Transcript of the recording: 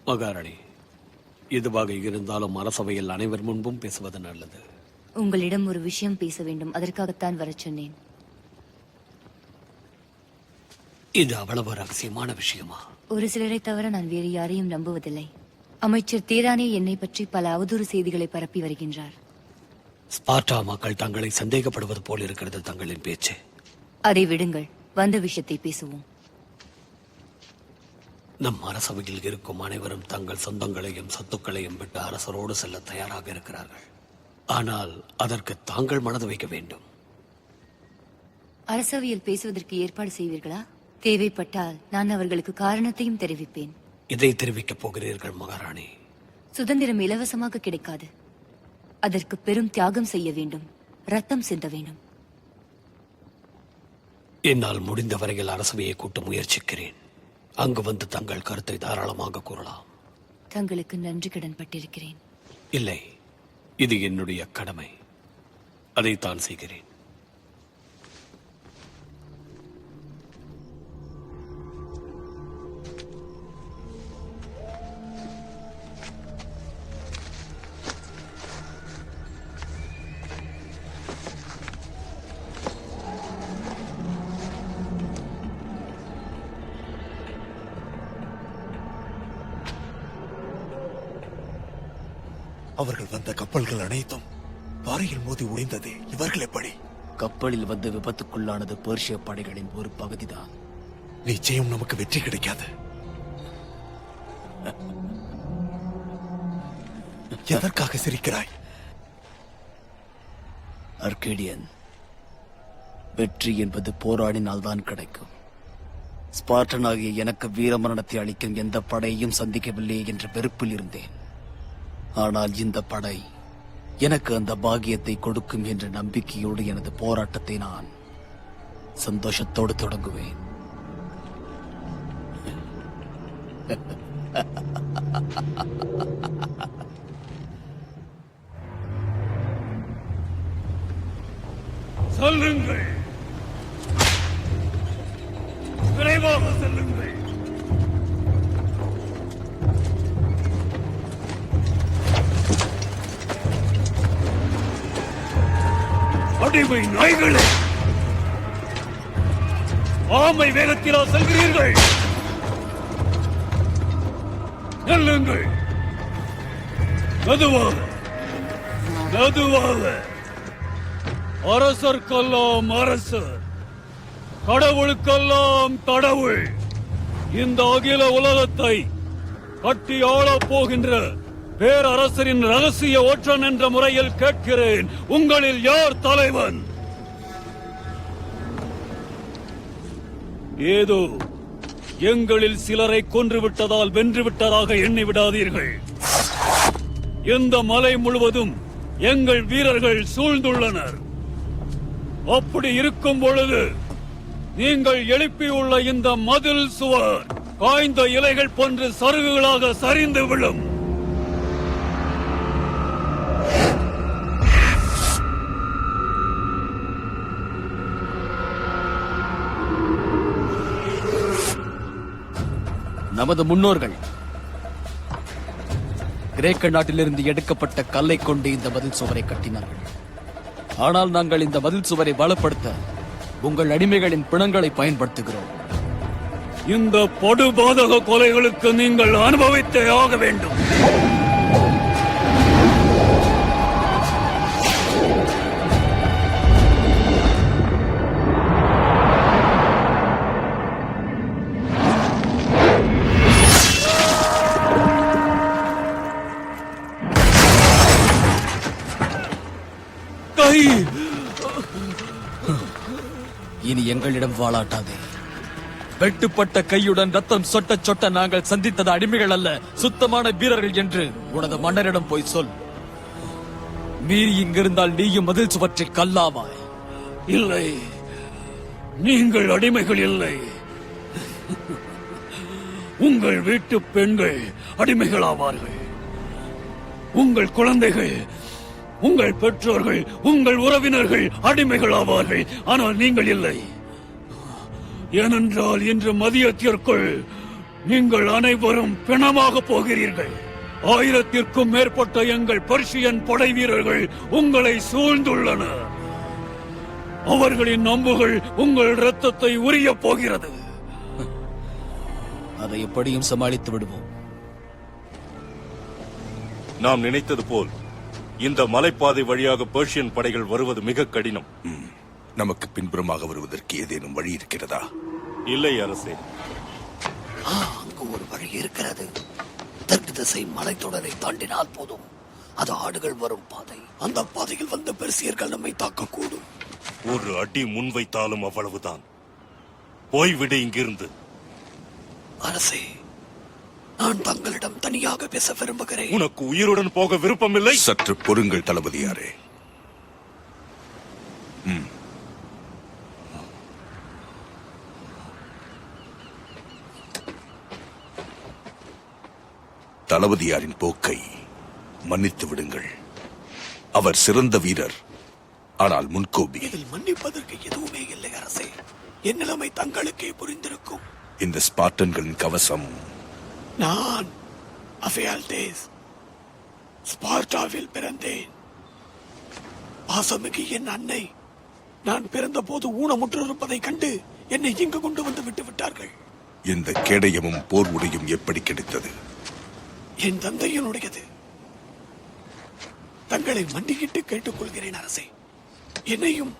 மகாராணி, எதுவாக இருந்தாலும் அரசவையில் அனைவர் முன்பும் பேசுவது நல்லது. உங்களிடம் ஒரு விஷயம் பேச வேண்டும், அதற்காகத்தான் வரச் சொன்னேன். இது அவ்வளவு ரகசியமான விஷயமா? ஒரு சிலரை தவிர நான் வேறு யாரையும் நம்புவதில்லை. அமைச்சர் தேரானே என்னை பற்றி பல அவதூறு செய்திகளை பரப்பி வருகின்றார். ஸ்பார்ட்டா மக்கள் தங்களை சந்தேகப்படுவது போல் இருக்கிறது தங்களின் பேச்சு. அதை விடுங்கள், வந்த விஷயத்தை பேசுவோம். நம் அரசவையில் இருக்கும் அனைவரும் தங்கள் சொந்தங்களையும் சொத்துக்களையும் விட்டு அரசரோடு செல்ல தயாராக இருக்கிறார்கள். ஆனால் அதற்கு தாங்கள் மனது வைக்க வேண்டும். அரசவையில் பேசுவதற்கு ஏற்பாடு செய்வீர்களா? தேவைப்பட்டால் நான் அவர்களுக்கு காரணத்தையும் தெரிவிப்பேன். இதை தெரிவிக்கப் போகிறீர்கள் மகாராணி? சுதந்திரம் இலவசமாக கிடைக்காது. அதற்கு பெரும் தியாகம் செய்ய வேண்டும், ரத்தம் சிந்த வேண்டும். என்னால் முடிந்த வரையில் அரசவையை கூட்ட முயற்சிக்கிறேன். அங்கு வந்து தங்கள் கருத்தை தாராளமாக கூறலாம். தங்களுக்கு நன்றி கடன் பட்டிருக்கிறேன். இல்லை, இது என்னுடைய கடமை. அதைத்தான் செய்கிறேன். அவர்கள் வந்த கப்பல்கள் அனைத்தும் பாறையில் மோதி உடைந்தது. இவர்கள் எப்படி? கப்பலில் வந்து விபத்துக்குள்ளானது பெர்ஷிய படைகளின் ஒரு பகுதிதான். நிச்சயம் நமக்கு வெற்றி கிடைக்காது. எதற்காக சிரிக்கிறாய்? அர்கேடியன், வெற்றி என்பது போராடினால்தான் கிடைக்கும். ஸ்பார்டனாகிய எனக்கு வீரமரணத்தை அளிக்கும் எந்த படையையும் சந்திக்கவில்லை என்ற வெறுப்பில் இருந்தேன். ஆனால் இந்த படை எனக்கு அந்த பாக்கியத்தை கொடுக்கும் என்ற நம்பிக்கையோடு எனது போராட்டத்தை நான் சந்தோஷத்தோடு தொடங்குவேன். சொல்லுங்கள், விரைவாக சொல்லுங்கள். அடிமை நாய்களே, ஆமை வேகத்திலா செல்கிறீர்கள்? நெல்லுங்கள், மெதுவாக மெதுவாக. அரசர்க்கெல்லாம் அரசர், கடவுளுக்கெல்லாம் கடவுள். இந்த அகில உலகத்தை கட்டி ஆளப் போகின்ற பேரரசரின் ரகசிய ஒற்றன் என்ற முறையில் கேட்கிறேன், உங்களில் யார் தலைவன்? ஏதோ எங்களில் சிலரை கொன்றுவிட்டதால் வென்றுவிட்டதாக எண்ணிவிடாதீர்கள். இந்த மலை முழுவதும் எங்கள் வீரர்கள் சூழ்ந்துள்ளனர். அப்படி இருக்கும் பொழுது நீங்கள் எழுப்பியுள்ள இந்த மதில் சுவர் காய்ந்த இலைகள் போன்று சருகுகளாக சரிந்து விழும். நமது முன்னோர்கள் கிரேக்க நாட்டிலிருந்து எடுக்கப்பட்ட கல்லை கொண்டு இந்த மதில் சுவரை கட்டினார்கள். ஆனால் நாங்கள் இந்த மதில் சுவரை பலப்படுத்த உங்கள் அடிமைகளின் பிணங்களை பயன்படுத்துகிறோம். இந்த படுபாதக கொலைகளுக்கு நீங்கள் அனுபவித்தே ஆக வேண்டும். இனி எங்களிடம் வாளாட்டாதே. வெட்டுப்பட்ட கையுடன் ரத்தம் சொட்ட சொட்ட நாங்கள் சந்தித்தது அடிமைகள் அல்ல, சுத்தமான வீரர்கள் என்று உனது மன்னரிடம் போய் சொல். மீறி இங்கிருந்தால் நீயும் மதில் சுவற்றை கல்லாவாய். இல்லை, நீங்கள் அடிமைகள் இல்லை. உங்கள் வீட்டு பெண்கள் அடிமைகளாவார்கள். உங்கள் குழந்தைகள், உங்கள் பெற்றோர்கள், உங்கள் உறவினர்கள் அடிமைகள் ஆவார்கள். ஆனால் நீங்கள் இல்லை. ஏனென்றால் இன்று மதியத்திற்குள் நீங்கள் அனைவரும் பிணமாக போகிறீர்கள். 1000க்கும் மேற்பட்ட எங்கள் பர்ஷியன் படை வீரர்கள் உங்களை சூழ்ந்துள்ளனர். அவர்களின் அம்புகள் உங்கள் இரத்தத்தை உரியப் போகிறது. அதை எப்படியும் சமாளித்து விடுவோம். நாம் நினைத்தது போல் இந்த மலைப்பாதை வழியாக பெர்ஷியன் படைகள் வருவது மிக கடினம். நமக்கு பின்புறமாக வருவதற்கு ஏதேனும் வழி இருக்கிறதா? இல்லை அரசே. அங்கு ஒரு வழி இருக்கிறது. தெற்கு திசை மலைத்தொடரை தாண்டினால் போதும். அது ஆடுகள் வரும் பாதை. அந்த பாதையில் வந்த பெர்சியர்கள் நம்மை தாக்கக்கூடும். ஒரு அடி முன்வைத்தாலும் அவ்வளவுதான். போய்விடு இங்கிருந்து. அரசே, நான் தங்களிடம் தனியாக பேச விரும்புகிறேன். உனக்கு உயிருடன் போக விருப்பமில்லை? சற்று பொறுங்கள் தளபதியாரே. தளபதியாரின் போக்கை மன்னித்து விடுங்கள். அவர் சிறந்த வீரர், ஆனால் முன்கோபி. இதில் மன்னிப்பதற்கு எதுவுமே இல்லை அரசே. என் நிலைமை தங்களுக்கே புரிந்திருக்கும். இந்த ஸ்பார்டன்களின் கவசம். நான் அஃபியால்டேஸ் ஸ்பார்டாவில் பிறந்தேன். பாசமிகு என் அன்னை நான் பிறந்த போது ஊனமுற்றிருப்பதை கண்டு என்னை இங்கு கொண்டு வந்து விட்டு விட்டார்கள். இந்த கேடயமும் போர் உடையும் எப்படி கிடைத்தது? என் தந்தையினுடையது. தங்களை மண்டியிட்டு கேட்டுக்கொள்கிறேன் அரசே. என்னையும்